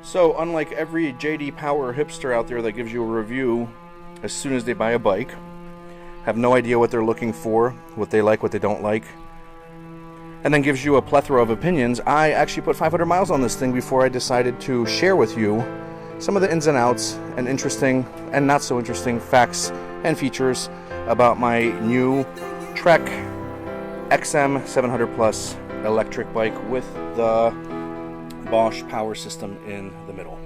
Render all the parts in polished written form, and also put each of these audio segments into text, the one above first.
So, unlike every JD Power hipster out there that gives you a review as soon as they buy a bike, have no idea what they're looking for, what they like, what they don't like, and then gives you a plethora of opinions, I actually put 500 miles on this thing before I decided to share with you some of the ins and outs and interesting and not so interesting facts and features about my new Trek XM700 Plus electric bike with the Bosch power system in the middle.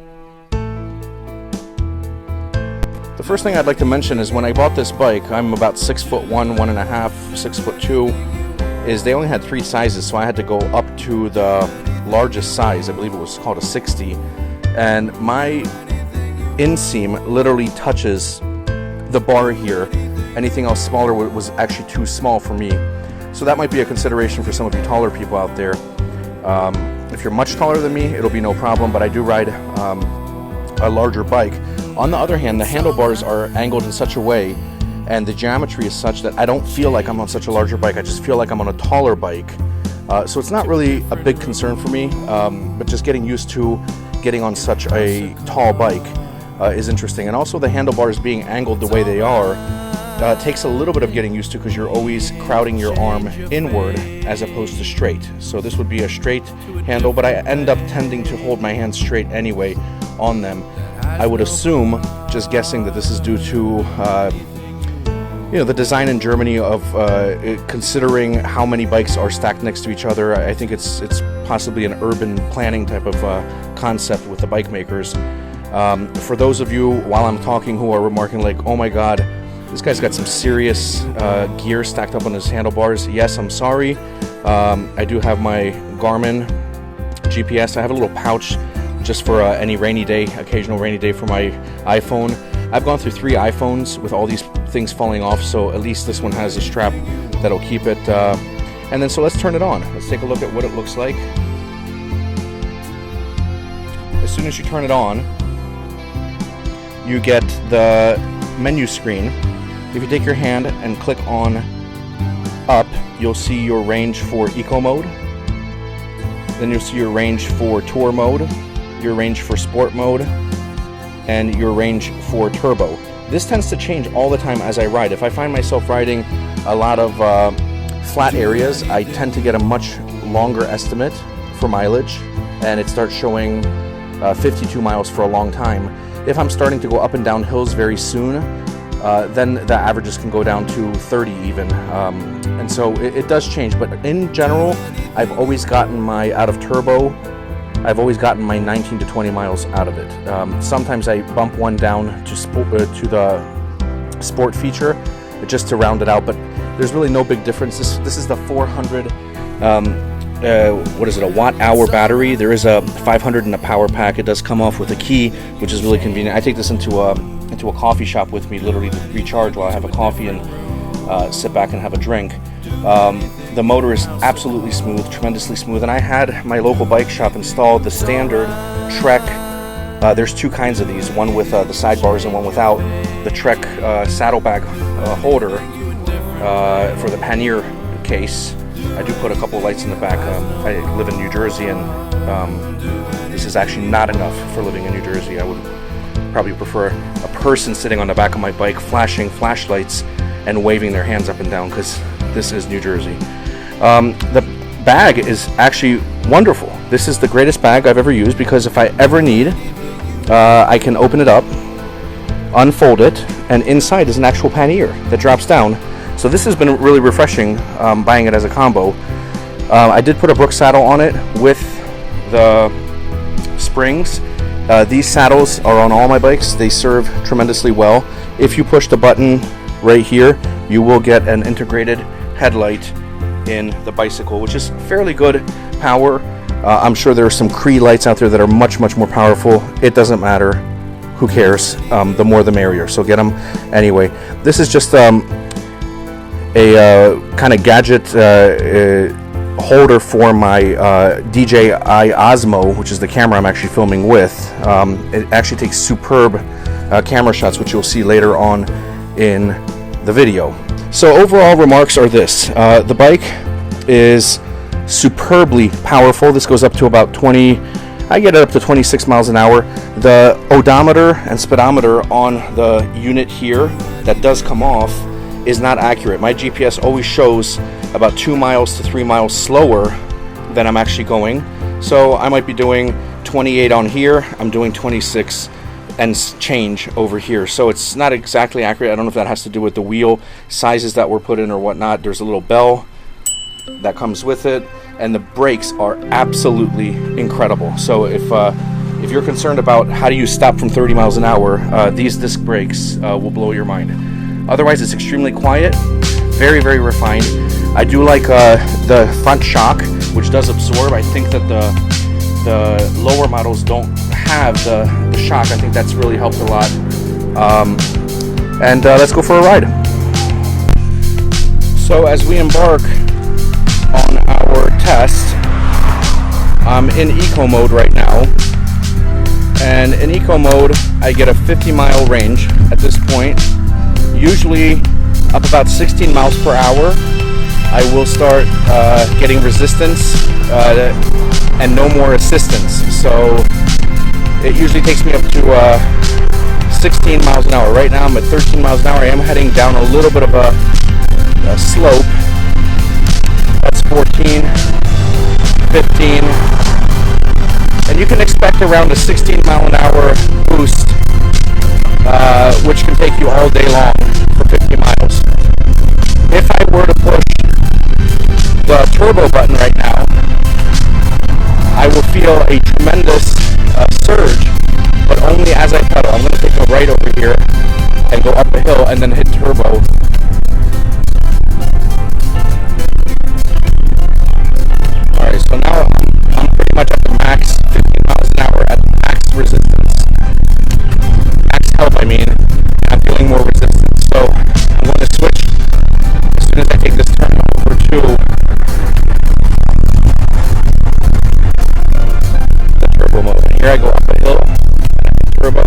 The first thing I'd like to mention is when I bought this bike, I'm about 6'1", 1.5, 6'2", is they only had 3 sizes, so I had to go up to the largest size. I believe it was called a 60, and my inseam literally touches the bar here. Anything else smaller was actually too small for me. So that might be a consideration for some of you taller people out there. If you're much taller than me, it'll be no problem, but I do ride a larger bike. On the other hand, the handlebars are angled in such a way and the geometry is such that I don't feel like I'm on such a larger bike. I just feel like I'm on a taller bike. So it's not really a big concern for me, but just getting used to getting on such a tall bike is interesting. And also the handlebars being angled the way they are takes a little bit of getting used to, because you're always crowding your arm inward as opposed to straight. So this would be a straight handle, but I end up tending to hold my hands straight anyway on them. I would assume, just guessing, that this is due to the design in Germany of considering how many bikes are stacked next to each other. I think it's possibly an urban planning type of concept with the bike makers. For those of you, while I'm talking, who are remarking like, oh my god, this guy's got some serious gear stacked up on his handlebars. Yes, I'm sorry. I do have my Garmin GPS. I have a little pouch just for any rainy day, occasional rainy day for my iPhone. I've gone through 3 iPhones with all these things falling off, so at least this one has a strap that'll keep it. And then so let's turn it on. Let's take a look at what it looks like. As soon as you turn it on, you get the menu screen. If you take your hand and click on up, you'll see your range for eco mode. Then you'll see your range for tour mode, your range for sport mode, and your range for turbo. This tends to change all the time as I ride. If I find myself riding a lot of flat areas, I tend to get a much longer estimate for mileage, and it starts showing 52 miles for a long time. If I'm starting to go up and down hills very soon, then the averages can go down to 30 even. And so it does change, but in general, I've always gotten out of turbo, I've always gotten my 19 to 20 miles out of it. Sometimes I bump one down to the sport feature just to round it out, but there's really no big difference. This is the 400, a watt-hour battery. There is a 500 in the power pack. It does come off with a key, which is really convenient. I take this into a coffee shop with me, literally to recharge while I have a coffee and sit back and have a drink. The motor is absolutely smooth, tremendously smooth, and I had my local bike shop install the standard Trek. There's 2 kinds of these, one with the sidebars and one without. The Trek saddlebag holder for the pannier case. I do put a couple lights in the back. I live in New Jersey, and this is actually not enough for living in New Jersey. I would probably prefer a person sitting on the back of my bike flashing flashlights and waving their hands up and down, because this is New Jersey. The bag is actually wonderful. This is the greatest bag I've ever used, because if I ever need, I can open it up, unfold it, and inside is an actual pannier that drops down. So this has been really refreshing, buying it as a combo. I did put a Brooks saddle on it with the springs. These saddles are on all my bikes. They serve tremendously well. If you push the button right here, you will get an integrated headlight in the bicycle, which is fairly good power. I'm sure there are some Cree lights out there that are much, much more powerful. It doesn't matter. Who cares? The more the merrier. So get them anyway. This is just a kind of gadget holder for my DJI OSMO, which is the camera I'm actually filming with. It actually takes superb camera shots, which you'll see later on in the video. So overall remarks are this. The bike is superbly powerful. This goes up to about 20 I get it up to 26 miles an hour. The odometer and speedometer on the unit here that does come off is not accurate. My GPS always shows about 2 miles to 3 miles slower than I'm actually going. So I might be doing 28 on here, I'm doing 26 and change over here. So it's not exactly accurate. I don't know if that has to do with the wheel sizes that were put in or whatnot. There's a little bell that comes with it, and the brakes are absolutely incredible. So if you're concerned about how do you stop from 30 miles an hour, these disc brakes will blow your mind. Otherwise, it's extremely quiet, very, very refined. I do like the front shock, which does absorb. I think that the lower models don't have the shock. I think that's really helped a lot. And let's go for a ride. So as we embark on our test, I'm in eco mode right now. And in eco mode, I get a 50-mile range at this point. Usually up about 16 miles per hour, I will start getting resistance and no more assistance. So it usually takes me up to 16 miles an hour. Right now I'm at 13 miles an hour. I am heading down a little bit of a slope. That's 14, 15, and you can expect around a 16 mile an hour boost, which can take you all day long for 50 miles. If I were to push the turbo button right now, I will feel a tremendous surge, but only as I pedal. I'm going to take a right over here and go up a hill and then hit turbo. Alright, so now I'm pretty much at the max, 15 miles an hour at max resistance. Max help, I mean, and I'm feeling more resistance. So I'm going to switch as soon as I take this turn over to the turbo mode. And here I go up a hill, turbo.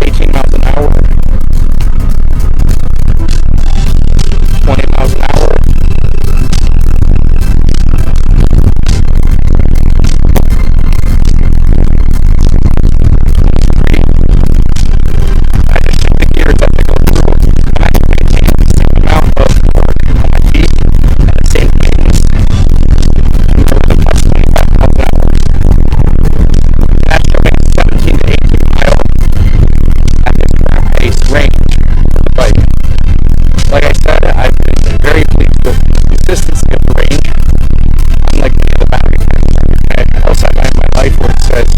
18 miles an hour. 20 miles an hour. I just shift the gears up to go through, and I can maintain the same amount of torque on my feet at the same cadence. I'm going to plus 25 miles an hour. That's showing 17 to 18 miles at the current pace range of the bike. Like I said, I've been very pleased with the consistency of the range. Unlike many of the battery manufacturers else I've had in my life where it says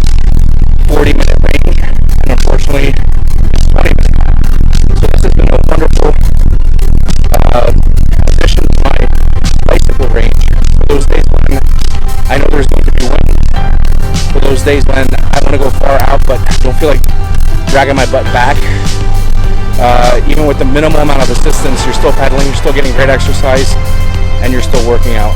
40-minute range, and unfortunately it's 20-minute. So this has been a wonderful addition to my bicycle range for those days when I know there's going to be wind, for those days when I want to go far out but don't feel like dragging my butt back. Even with the minimal amount of assistance, you're still pedaling, you're still getting great exercise, and you're still working out.